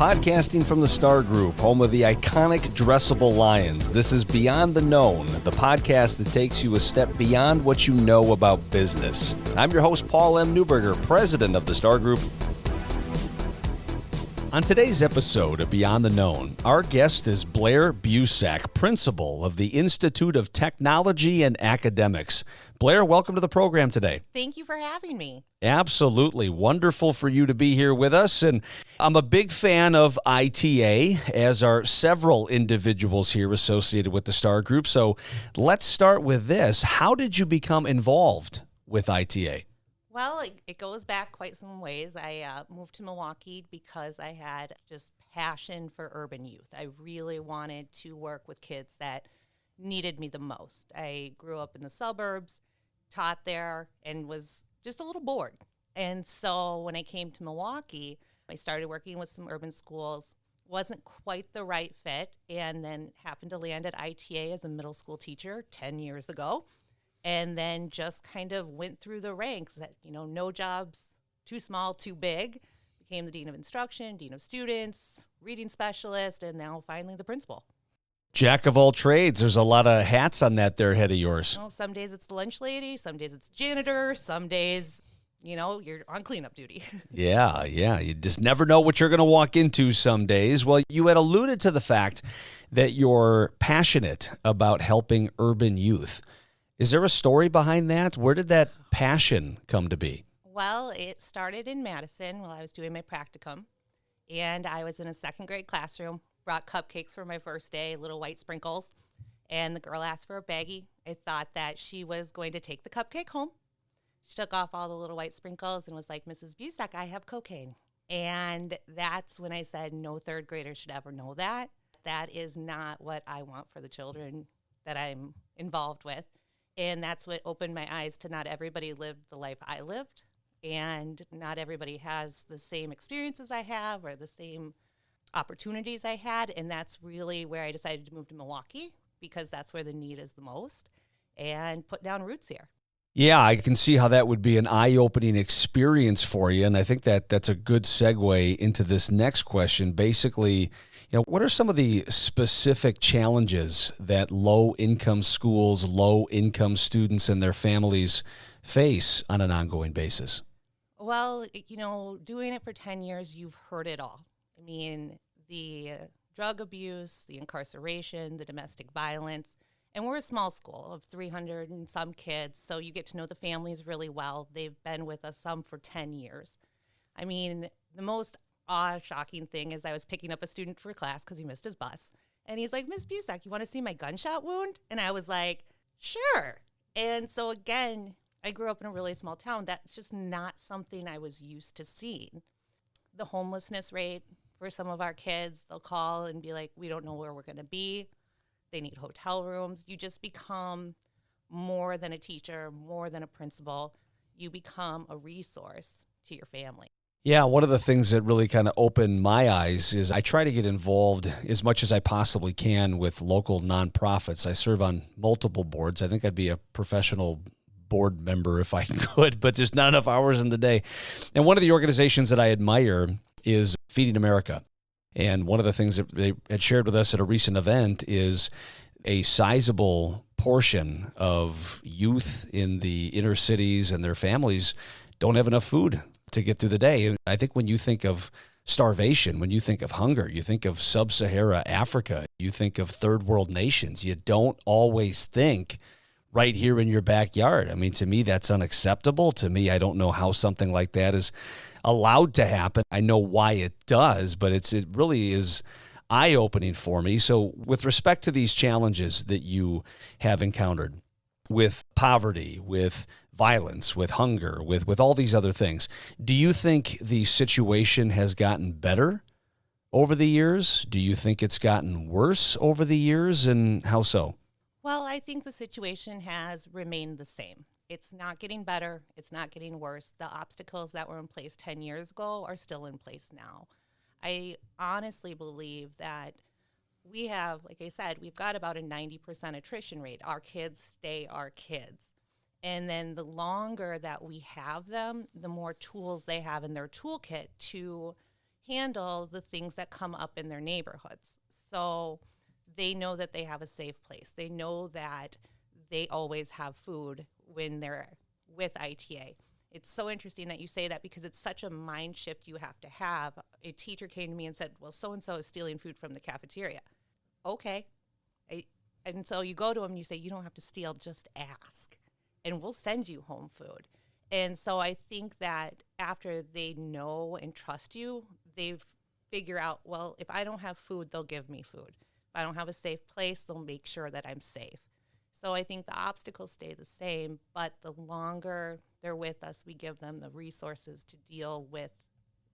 podcasting from the Star Group, home of the iconic dressable lions. This is Beyond the Known, the podcast that takes you a step beyond what you know about business. I'm your host, Paul M. Newberger, president of the Star Group. On today's episode of Beyond the Known, our guest is Blaire Busack, principal of the Institute of Technology and Academics. Blaire, welcome to the program today. Thank you for having me. Absolutely. Wonderful for you to be here with us. And I'm a big fan of ITA, as are several individuals here associated with the Star Group. So let's start with this. How did you become involved with ITA? Well, it goes back quite some ways. I moved to Milwaukee because I had just passion for urban youth. I really wanted to work with kids that needed me the most. I grew up in the suburbs, taught there, and was just a little bored. And so when I came to Milwaukee, I started working with some urban schools. Wasn't quite the right fit, and then happened to land at ITA as a middle school teacher 10 years ago. And then just kind of went through the ranks that, no jobs too small, too big. Became the dean of instruction, dean of students, reading specialist, and now finally the principal. Jack of all trades. There's a lot of hats on that there head of yours. Well, some days it's the lunch lady, some days it's janitor, some days, you're on cleanup duty. Yeah. You just never know what you're going to walk into some days. Well, you had alluded to the fact that you're passionate about helping urban youth. Is there a story behind that? Where did that passion come to be? Well, it started in Madison while I was doing my practicum, and I was in a second grade classroom, brought cupcakes for my first day, little white sprinkles, and the girl asked for a baggie. I thought that she was going to take the cupcake home. She took off all the little white sprinkles and was like, "Mrs. Busack, I have cocaine." And that's when I said, no third grader should ever know that. That is not what I want for the children that I'm involved with. And that's what opened my eyes to not everybody lived the life I lived, and not everybody has the same experiences I have or the same opportunities I had. And that's really where I decided to move to Milwaukee, because that's where the need is the most, and put down roots here. Yeah, I can see how that would be an eye-opening experience for you. And I think that's a good segue into this next question. Basically, what are some of the specific challenges that low-income schools, low-income students, and their families face on an ongoing basis? Well, doing it for 10 years, you've heard it all. I mean, the drug abuse, the incarceration, the domestic violence. And we're a small school of 300 and some kids, so you get to know the families really well. They've been with us some for 10 years. I mean, the most shocking thing is I was picking up a student for class because he missed his bus. And he's like, "Miss Busack, you want to see my gunshot wound?" And I was like, "Sure." And so again, I grew up in a really small town. That's just not something I was used to seeing. The homelessness rate for some of our kids, they'll call and be like, "We don't know where we're going to be." They need hotel rooms. You just become more than a teacher, more than a principal. You become a resource to your family. Yeah, one of the things that really kind of opened my eyes is I try to get involved as much as I possibly can with local nonprofits. I serve on multiple boards. I think I'd be a professional board member if I could, but there's not enough hours in the day. And one of the organizations that I admire is Feeding America. And one of the things that they had shared with us at a recent event is a sizable portion of youth in the inner cities and their families don't have enough food to get through the day. And I think when you think of starvation, when you think of hunger, you think of sub-Sahara Africa, you think of third world nations, you don't always think right here in your backyard. I mean, to me, that's unacceptable. To me, I don't know how something like that is allowed to happen. I know why it does, but it really is eye-opening for me. So with respect to these challenges that you have encountered with poverty, with violence, with hunger, with all these other things, do you think the situation has gotten better over the years? Do you think it's gotten worse over the years, and how so? Well, I think the situation has remained the same. It's not getting better. It's not getting worse. The obstacles that were in place 10 years ago are still in place now. I honestly believe that we have, like I said, we've got about a 90% attrition rate. Our kids stay our kids. And then the longer that we have them, the more tools they have in their toolkit to, handle the things that come up in their neighborhoods. So they know that they have a safe place. They know that they always have food when they're with ITA. It's so interesting that you say that because it's such a mind shift you have to have. A teacher came to me and said, well, so-and-so is stealing food from the cafeteria. Okay. And so you go to them and you say, you don't have to steal, just ask, and we'll send you home food. And so I think that after they know and trust you, they figure out, well, if I don't have food, they'll give me food. If I don't have a safe place, they'll make sure that I'm safe. So I think the obstacles stay the same, but the longer they're with us, we give them the resources to deal with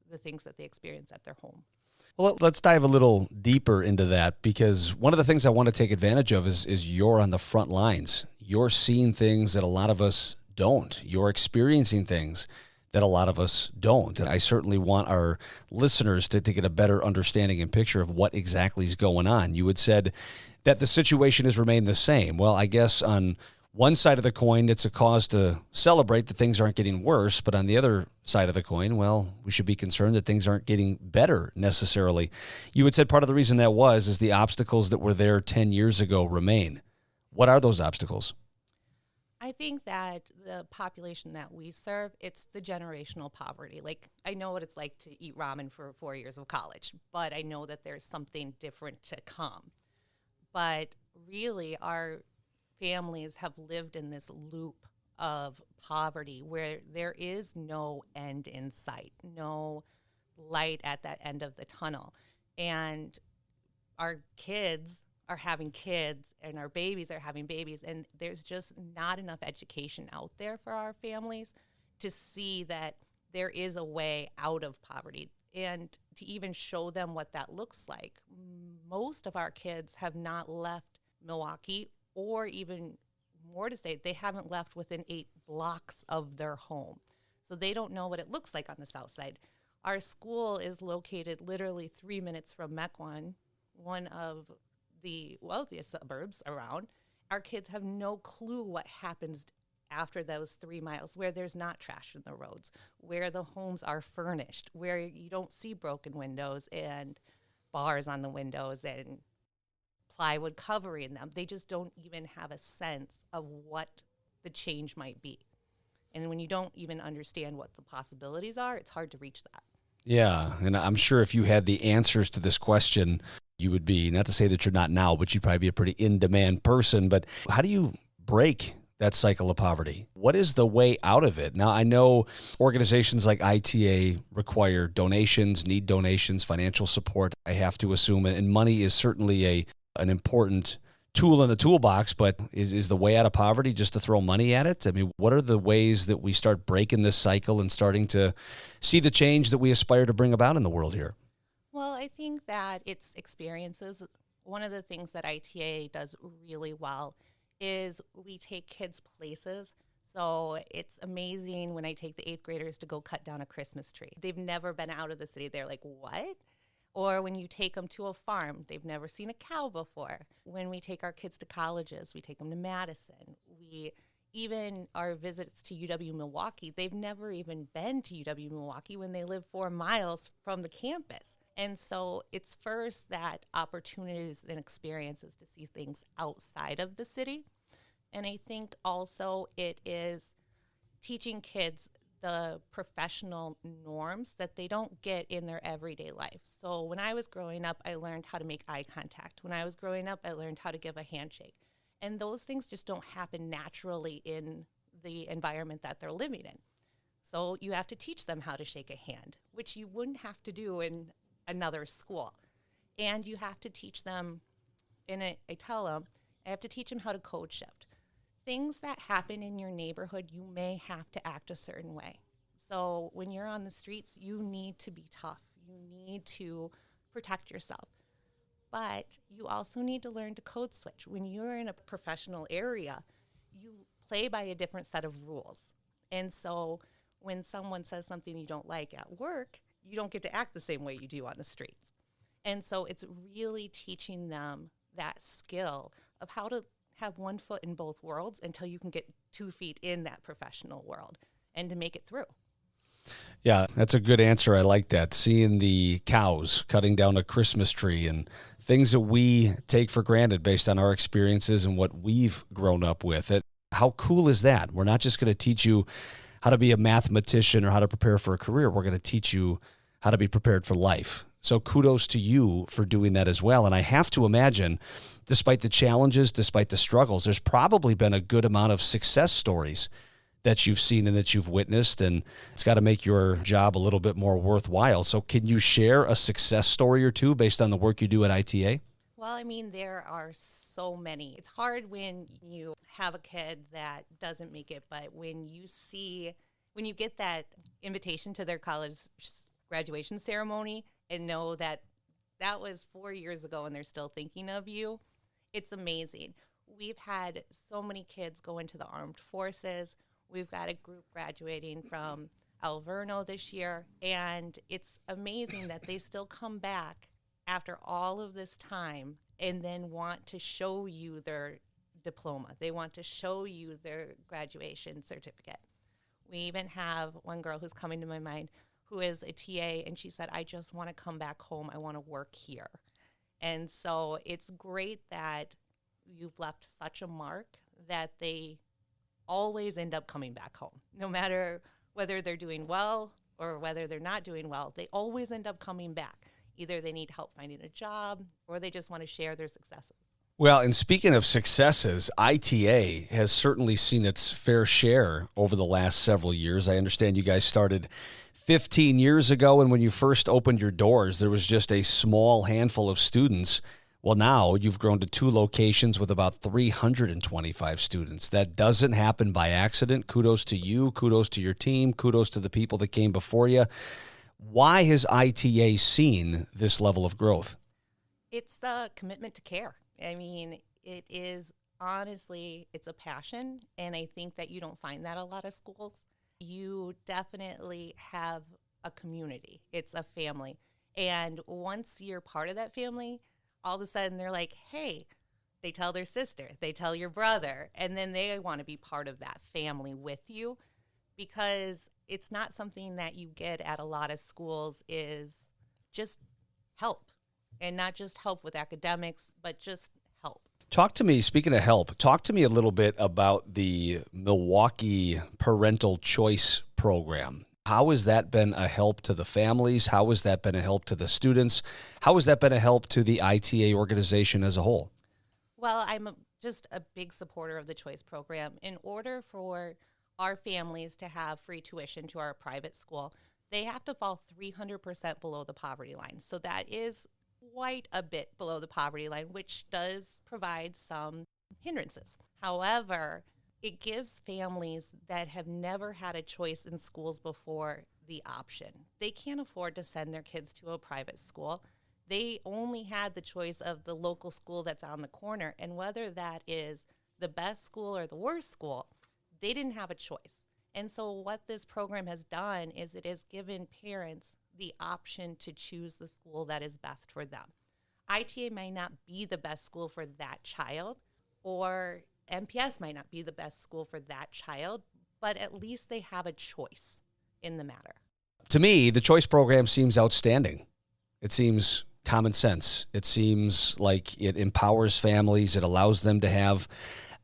the things that they experience at their home. Well, let's dive a little deeper into that, because one of the things I want to take advantage of is you're on the front lines. You're seeing things that a lot of us don't. You're experiencing things that a lot of us don't. And I certainly want our listeners to get a better understanding and picture of what exactly is going on. You had said that the situation has remained the same. Well, I guess on one side of the coin, it's a cause to celebrate that things aren't getting worse. But on the other side of the coin, well, we should be concerned that things aren't getting better necessarily. You had said part of the reason that is the obstacles that were there 10 years ago remain. What are those obstacles? I think that the population that we serve, it's the generational poverty. Like, I know what it's like to eat ramen for 4 years of college, but I know that there's something different to come. But really, our families have lived in this loop of poverty where there is no end in sight, no light at that end of the tunnel. And our kids are having kids and our babies are having babies, and there's just not enough education out there for our families to see that there is a way out of poverty and to even show them what that looks like. Most of our kids have not left Milwaukee, or even more to say, they haven't left within 8 blocks of their home. So they don't know what it looks like on the south side. Our school is located literally 3 minutes from Mequon, one of the wealthiest suburbs around. Our kids have no clue what happens after those 3 miles, where there's not trash in the roads, where the homes are furnished, where you don't see broken windows and bars on the windows and plywood covering them. They just don't even have a sense of what the change might be. And when you don't even understand what the possibilities are, it's hard to reach that. Yeah, and I'm sure if you had the answers to this question, you would be, not to say that you're not now, but you'd probably be a pretty in-demand person. But how do you break that cycle of poverty? What is the way out of it? Now, I know organizations like ITA require donations, need donations, financial support, I have to assume, and money is certainly an important tool in the toolbox, but is the way out of poverty just to throw money at it? I mean, what are the ways that we start breaking this cycle and starting to see the change that we aspire to bring about in the world here? Well, I think that it's experiences. One of the things that ITA does really well is we take kids places. So it's amazing when I take the 8th graders to go cut down a Christmas tree. They've never been out of the city. They're like, what? Or when you take them to a farm, they've never seen a cow before. When we take our kids to colleges, we take them to Madison. Even our visits to UW Milwaukee, they've never even been to UW Milwaukee when they live 4 miles from the campus. And so it's first that opportunities and experiences to see things outside of the city. And I think also it is teaching kids the professional norms that they don't get in their everyday life. So when I was growing up, I learned how to make eye contact. When I was growing up, I learned how to give a handshake. And those things just don't happen naturally in the environment that they're living in. So you have to teach them how to shake a hand, which you wouldn't have to do in another school. And you have to teach them, and I tell them, I have to teach them how to code shift. Things that happen in your neighborhood, you may have to act a certain way. So when you're on the streets, you need to be tough. You need to protect yourself. But you also need to learn to code switch. When you're in a professional area, you play by a different set of rules. And so when someone says something you don't like at work, you don't get to act the same way you do on the streets. And so it's really teaching them that skill of how to have one foot in both worlds until you can get 2 feet in that professional world and to make it through. Yeah, that's a good answer. I like that. Seeing the cows cutting down a Christmas tree and things that we take for granted based on our experiences and what we've grown up with. How cool is that? We're not just going to teach you how to be a mathematician or how to prepare for a career. We're going to teach you how to be prepared for life. So kudos to you for doing that as well. And I have to imagine, despite the challenges, despite the struggles, there's probably been a good amount of success stories that you've seen and that you've witnessed, and it's got to make your job a little bit more worthwhile. So can you share a success story or two based on the work you do at ITA? Well, I mean, there are so many. It's hard when you have a kid that doesn't make it, but when you get that invitation to their college graduation ceremony and know that that was 4 years ago and they're still thinking of you, it's amazing. We've had so many kids go into the armed forces. We've got a group graduating from Alverno this year, and it's amazing that they still come back after all of this time and then want to show you their diploma. They want to show you their graduation certificate. We even have one girl who's coming to my mind who is a TA, and she said, I just want to come back home. I want to work here. And so it's great that you've left such a mark that they always end up coming back home. No matter whether they're doing well or whether they're not doing well, they always end up coming back. Either they need help finding a job or they just want to share their successes. Well, and speaking of successes, ITA has certainly seen its fair share over the last several years. I understand you guys started 15 years ago, and when you first opened your doors, there was just a small handful of students. Well, now you've grown to 2 locations with about 325 students. That doesn't happen by accident. Kudos to you. Kudos to your team. Kudos to the people that came before you. Why has ITA seen this level of growth? It's the commitment to care. I mean, it is honestly, it's a passion, and I think that you don't find that a lot of schools. You definitely have a community. It's a family. And once you're part of that family, all of a sudden they're like, hey, they tell their sister, they tell your brother, and then they want to be part of that family with you, because it's not something that you get at a lot of schools is just help, and not just help with academics, but just help. Talk to me, speaking of help, talk to me a little bit about the Milwaukee Parental Choice Program. How has that been a help to the families? How has that been a help to the students? How has that been a help to the ITA organization as a whole? Well, I'm just a big supporter of the Choice Program. In order for our families to have free tuition to our private school, they have to fall 300% below the poverty line. So that is quite a bit below the poverty line, which does provide some hindrances. However, it gives families that have never had a choice in schools before the option. They can't afford to send their kids to a private school. They only had the choice of the local school that's on the corner, and whether that is the best school or the worst school, they didn't have a choice. And so what this program has done is it has given parents the option to choose the school that is best for them. ITA may not be the best school for that child, or MPS might not be the best school for that child, but at least they have a choice in the matter. To me, the Choice Program seems outstanding. It seems common sense. It seems like it empowers families. It allows them to have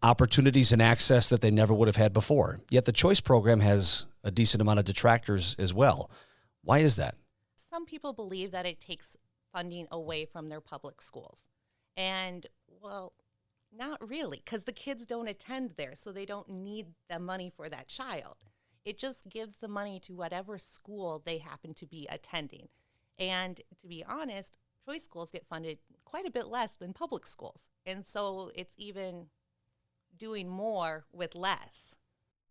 opportunities and access that they never would have had before. Yet the Choice Program has a decent amount of detractors as well. Why is that? Some people believe that it takes funding away from their public schools. And, well, not really, because the kids don't attend there, so they don't need the money for that child. It just gives the money to whatever school they happen to be attending. And to be honest, choice schools get funded quite a bit less than public schools. And so it's even doing more with less.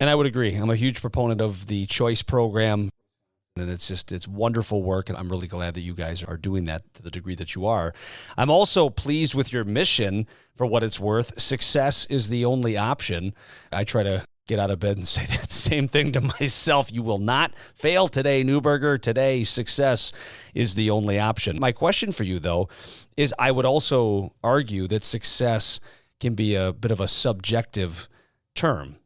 And I would agree. I'm a huge proponent of the Choice Program. And it's wonderful work, and I'm really glad that you guys are doing that to the degree that you are. I'm also pleased with your mission, for what it's worth. Success is the only option. I try to get out of bed and say that same thing to myself. You will not fail today, Newberger. Today, success is the only option. My question for you, though, is I would also argue that success can be a bit of a subjective term.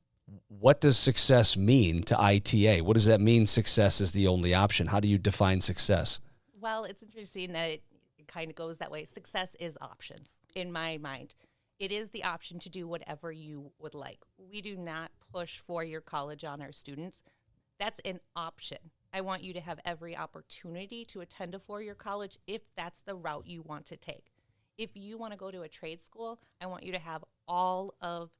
What does success mean to ITA? What does that mean, success is the only option? How do you define success? Well, it's interesting that it kind of goes that way. Success is options in my mind. It is the option to do whatever you would like. We do not push four-year college on our students. That's an option. I want you to have every opportunity to attend a four-year college if that's the route you want to take. If you want to go to a trade school, I want you to have all of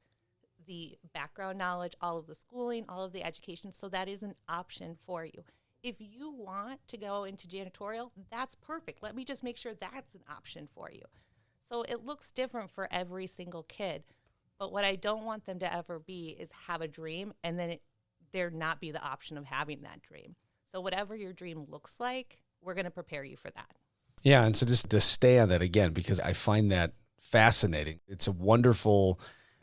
the background knowledge, all of the schooling, all of the education, so that is an option for you. If you want to go into janitorial, that's perfect. Let me just make sure that's an option for you. So it looks different for every single kid, but what I don't want them to ever be is have a dream and then there not be the option of having that dream. So whatever your dream looks like, we're going to prepare you for that. Yeah, and so just to stay on that again, because I find that fascinating. It's a wonderful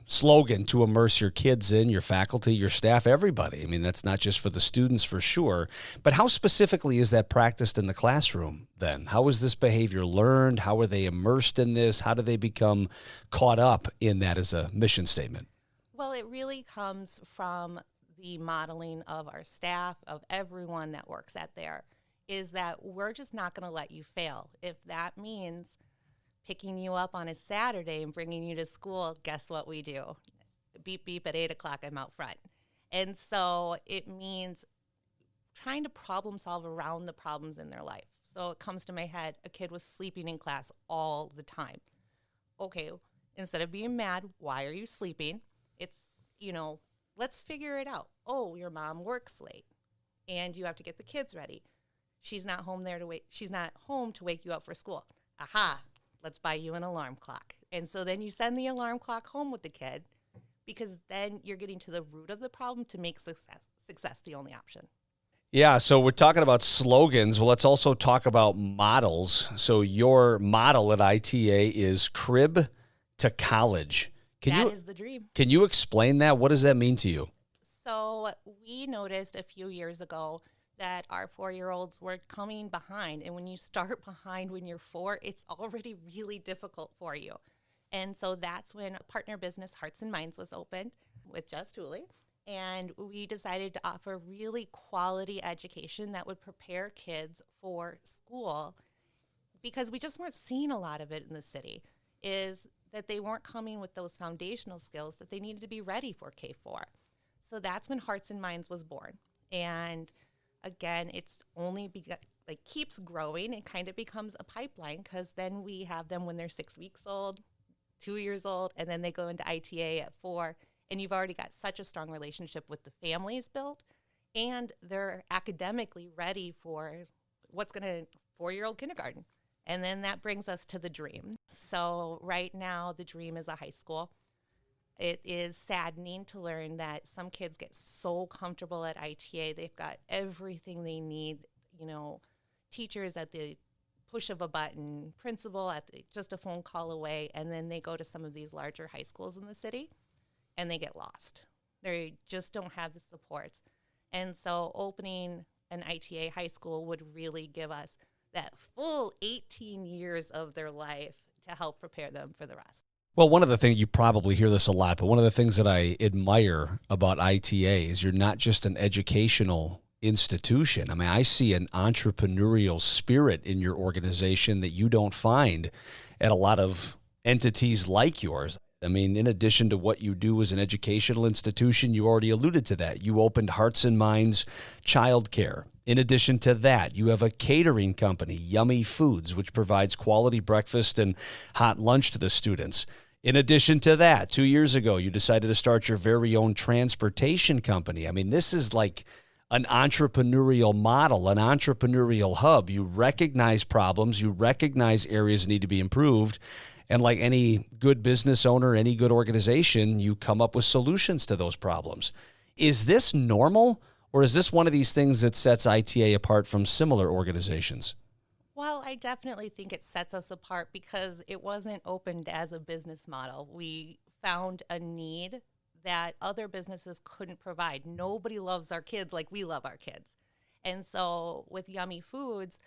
slogan to immerse your kids in, your faculty, your staff, everybody. I mean, that's not just for the students for sure, but how specifically is that practiced in the classroom then? How is this behavior learned? How are they immersed in this? How do they become caught up in that as a mission statement? Well, it really comes from the modeling of our staff, of everyone that works at there, is that we're just not going to let you fail. If that means picking you up on a Saturday and bringing you to school, guess what we do? Beep, beep, at 8 o'clock, I'm out front. And so it means trying to problem solve around the problems in their life. So it comes to my head, a kid was sleeping in class all the time. Okay, instead of being mad, why are you sleeping? It's, let's figure it out. Oh, your mom works late and you have to get the kids ready. She's not home She's not home to wake you up for school. Aha. Let's buy you an alarm clock. And so then you send the alarm clock home with the kid because then you're getting to the root of the problem to make success the only option. Yeah, so we're talking about slogans. Well, let's also talk about models. So your model at ITA is crib to college. That is the dream. Can you explain that? What does that mean to you? So we noticed a few years ago that our 4-year-olds were coming behind. And when you start behind when you're 4, it's already really difficult for you. And so that's when a partner business, Hearts and Minds, was opened with Just Julie. And we decided to offer really quality education that would prepare kids for school because we just weren't seeing a lot of it in the city, is that they weren't coming with those foundational skills that they needed to be ready for K-4. So that's when Hearts and Minds was born. And again, it's only keeps growing. It kind of becomes a pipeline because then we have them when they're 6 weeks old, 2 years old, and then they go into ITA at 4. And you've already got such a strong relationship with the families built, and they're academically ready for 4-year-old kindergarten. And then that brings us to the dream. So right now, the dream is a high school. It is saddening to learn that some kids get so comfortable at ITA. They've got everything they need, teachers at the push of a button, principal at just a phone call away, and then they go to some of these larger high schools in the city, and they get lost. They just don't have the supports. And so opening an ITA high school would really give us that full 18 years of their life to help prepare them for the rest. Well, one of the things, you probably hear this a lot, but one of the things that I admire about ITA is you're not just an educational institution. I mean, I see an entrepreneurial spirit in your organization that you don't find at a lot of entities like yours. I mean, in addition to what you do as an educational institution, you already alluded to that. You opened Hearts and Minds Childcare. In addition to that, you have a catering company, Yummy Foods, which provides quality breakfast and hot lunch to the students. In addition to that, 2 years ago, you decided to start your very own transportation company. I mean, this is like an entrepreneurial model, an entrepreneurial hub. You recognize problems, you recognize areas that need to be improved, and like any good business owner, any good organization, you come up with solutions to those problems. Is this normal, or is this one of these things that sets ITA apart from similar organizations? Well, I definitely think it sets us apart because it wasn't opened as a business model. We found a need that other businesses couldn't provide. Nobody loves our kids like we love our kids. And so with Yummy Foods,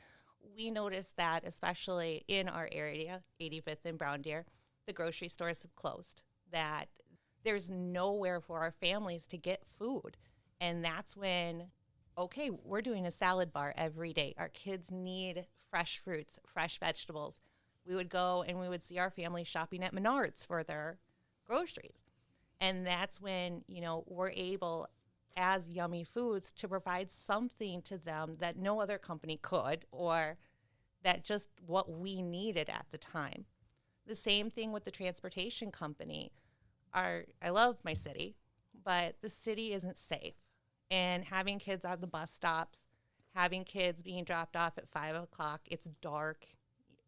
we noticed that especially in our area, 85th and Brown Deer, the grocery stores have closed, that there's nowhere for our families to get food. And that's when, okay, we're doing a salad bar every day. Our kids need fresh fruits, fresh vegetables. We would go and we would see our family shopping at Menards for their groceries. And that's when, we're able, as Yummy Foods, to provide something to them that no other company could, or that just what we needed at the time. The same thing with the transportation company. I love my city, but the city isn't safe. And having kids on the bus stops, having kids being dropped off at 5 o'clock, it's dark.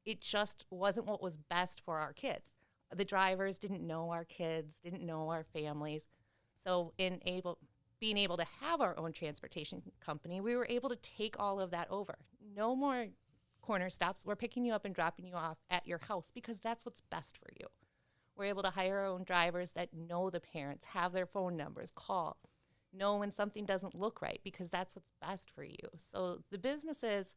It just wasn't what was best for our kids. The drivers didn't know our kids, didn't know our families. So being able to have our own transportation company, we were able to take all of that over. No more corner stops. We're picking you up and dropping you off at your house because that's what's best for you. We're able to hire our own drivers that know the parents, have their phone numbers, call, know when something doesn't look right because that's what's best for you. So the businesses,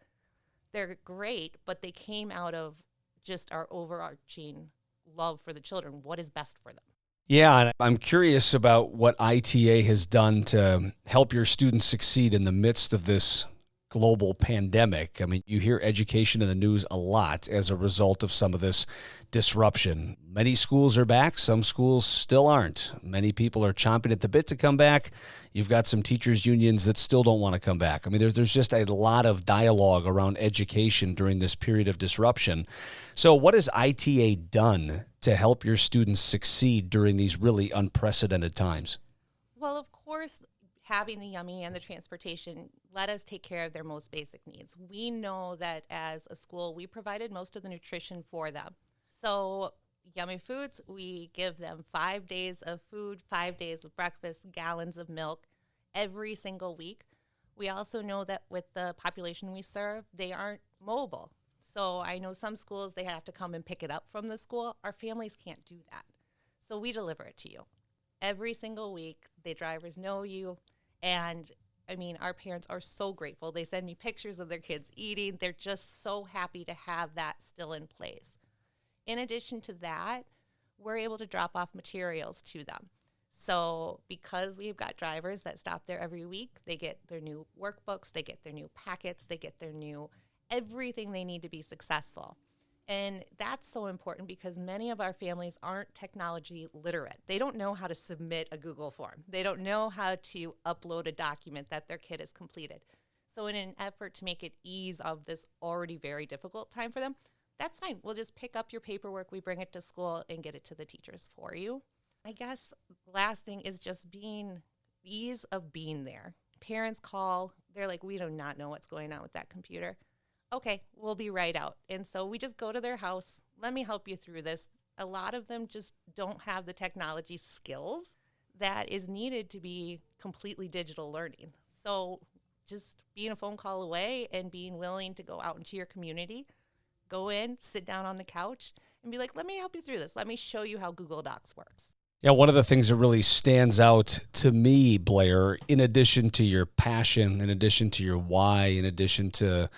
they're great, but they came out of just our overarching love for the children. What is best for them? Yeah, and I'm curious about what ITA has done to help your students succeed in the midst of this global pandemic. I mean, you hear education in the news a lot as a result of some of this disruption. Many schools are back. Some schools still aren't. Many people are chomping at the bit to come back. You've got some teachers' unions that still don't want to come back. I mean, there's just a lot of dialogue around education during this period of disruption. So what has ITA done to help your students succeed during these really unprecedented times? Well, of course, having the Yummy and the transportation let us take care of their most basic needs. We know that as a school, we provided most of the nutrition for them. So Yummy Foods, we give them 5 days of food, 5 days of breakfast, gallons of milk every single week. We also know that with the population we serve, they aren't mobile. So I know some schools, they have to come and pick it up from the school. Our families can't do that. So we deliver it to you. Every single week, the drivers know you. And I mean, our parents are so grateful. They send me pictures of their kids eating. They're just so happy to have that still in place. In addition to that, we're able to drop off materials to them. So because we've got drivers that stop there every week, they get their new workbooks, they get their new packets, they get their new everything they need to be successful. And that's so important because many of our families aren't technology literate. They don't know how to submit a Google form. They don't know how to upload a document that their kid has completed. So in an effort to make it ease of this already very difficult time for them, that's fine. We'll just pick up your paperwork, we bring it to school and get it to the teachers for you. I guess the last thing is just ease of being there. Parents call, they're like, we do not know what's going on with that computer. Okay, we'll be right out. And so we just go to their house. Let me help you through this. A lot of them just don't have the technology skills that is needed to be completely digital learning. So just being a phone call away and being willing to go out into your community, go in, sit down on the couch and be like, let me help you through this. Let me show you how Google Docs works. Yeah, one of the things that really stands out to me, Blaire, in addition to your passion, in addition to your why, in addition to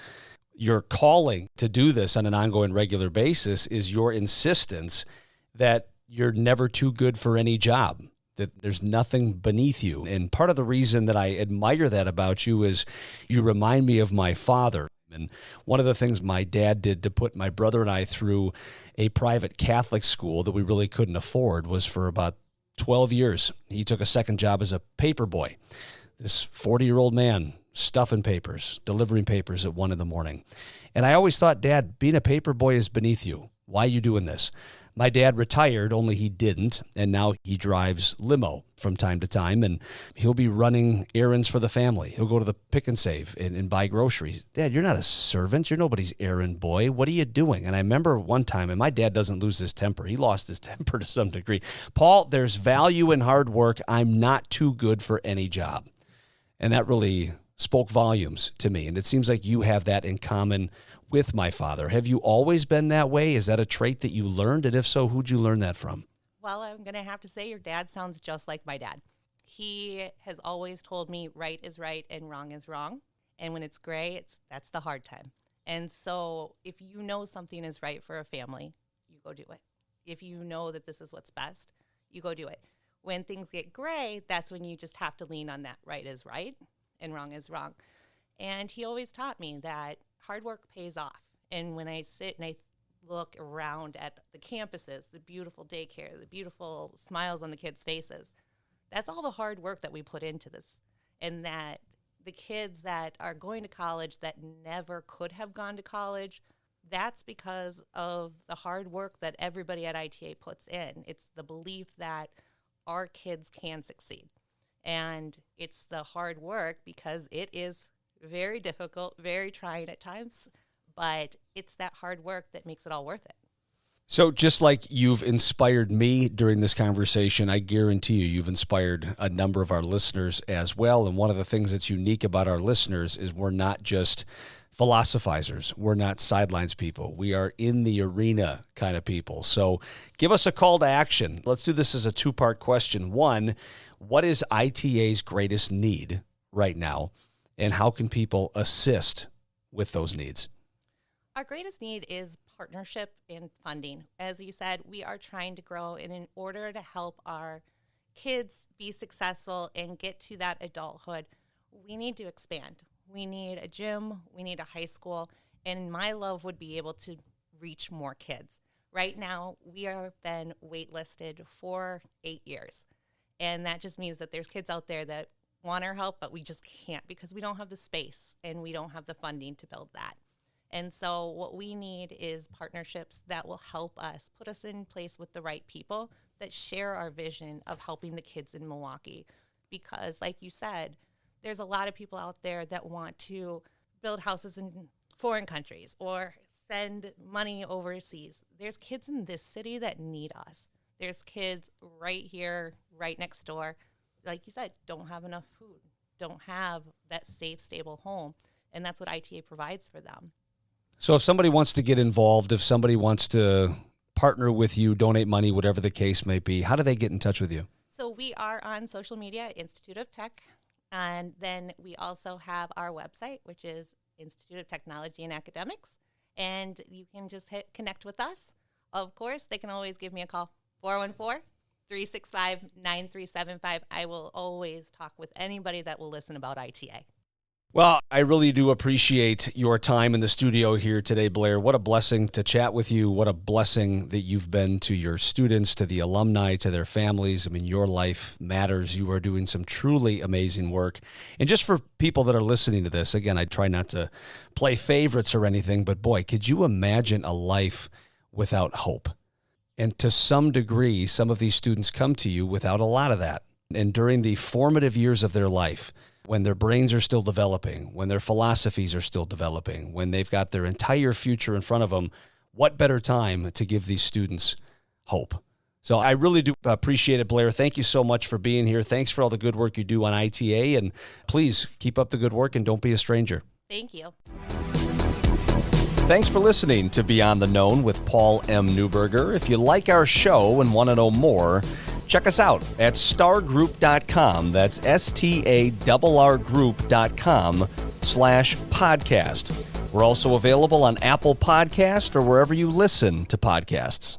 your calling to do this on an ongoing regular basis, is your insistence that you're never too good for any job, that there's nothing beneath you. And part of the reason that I admire that about you is you remind me of my father. And one of the things my dad did to put my brother and I through a private Catholic school that we really couldn't afford was for about 12 years. He took a second job as a paper boy. This 40-year-old man stuffing papers, delivering papers at 1 a.m. And I always thought, Dad, being a paper boy is beneath you. Why are you doing this? My dad retired, only he didn't, and now he drives limo from time to time, and he'll be running errands for the family. He'll go to the Pick and Save and buy groceries. Dad, you're not a servant. You're nobody's errand boy. What are you doing? And I remember one time, and my dad doesn't lose his temper. He lost his temper to some degree. Paul, there's value in hard work. I'm not too good for any job. And that really spoke volumes to me. And it seems like you have that in common with my father. Have you always been that way? Is that a trait that you learned? And if so, who'd you learn that from? Well, I'm going to have to say your dad sounds just like my dad. He has always told me right is right and wrong is wrong. And when it's gray, that's the hard time. And so if you know something is right for a family, you go do it. If you know that this is what's best, you go do it. When things get gray, that's when you just have to lean on that right is right and wrong is wrong. And he always taught me that hard work pays off. And when I sit and I look around at the campuses, the beautiful daycare, the beautiful smiles on the kids' faces, that's all the hard work that we put into this. And that the kids that are going to college that never could have gone to college, that's because of the hard work that everybody at ITA puts in. It's the belief that our kids can succeed. And it's the hard work because it is very difficult, very trying at times, but it's that hard work that makes it all worth it. So just like you've inspired me during this conversation, I guarantee you've inspired a number of our listeners as well. And one of the things that's unique about our listeners is we're not just philosophizers. We're not sidelines people. We are in the arena kind of people. So give us a call to action. Let's do this as a two-part question. One, what is ITA's greatest need right now, and how can people assist with those needs? Our greatest need is partnership and funding. As you said, we are trying to grow, and in order to help our kids be successful and get to that adulthood, we need to expand. We need a gym, we need a high school, and my love would be able to reach more kids. Right now, we have been waitlisted for 8 years, and that just means that there's kids out there that want our help, but we just can't because we don't have the space and we don't have the funding to build that. And so what we need is partnerships that will help us, put us in place with the right people that share our vision of helping the kids in Milwaukee. Because like you said, there's a lot of people out there that want to build houses in foreign countries or send money overseas. There's kids in this city that need us. There's kids right here, right next door, like you said, don't have enough food, don't have that safe, stable home. And that's what ITA provides for them. So if somebody wants to get involved, if somebody wants to partner with you, donate money, whatever the case may be, how do they get in touch with you? So we are on social media, Institute of Tech. And then we also have our website, which is Institute of Technology and Academics. And you can just connect with us. Of course, they can always give me a call, 414-365-9375. I will always talk with anybody that will listen about ITA. Well, I really do appreciate your time in the studio here today, Blaire. What a blessing to chat with you. What a blessing that you've been to your students, to the alumni, to their families. I mean, your life matters. You are doing some truly amazing work. And just for people that are listening to this, again, I try not to play favorites or anything, but boy, could you imagine a life without hope? And to some degree, some of these students come to you without a lot of that. And during the formative years of their life, when their brains are still developing, when their philosophies are still developing, when they've got their entire future in front of them, what better time to give these students hope? So I really do appreciate it, Blaire. Thank you so much for being here. Thanks for all the good work you do on ITA, and please keep up the good work and don't be a stranger. Thank you. Thanks for listening to Beyond the Known with Paul M. Newberger. If you like our show and want to know more, check us out at stargroup.com. That's STARrgroup.com/podcast. We're also available on Apple Podcast or wherever you listen to podcasts.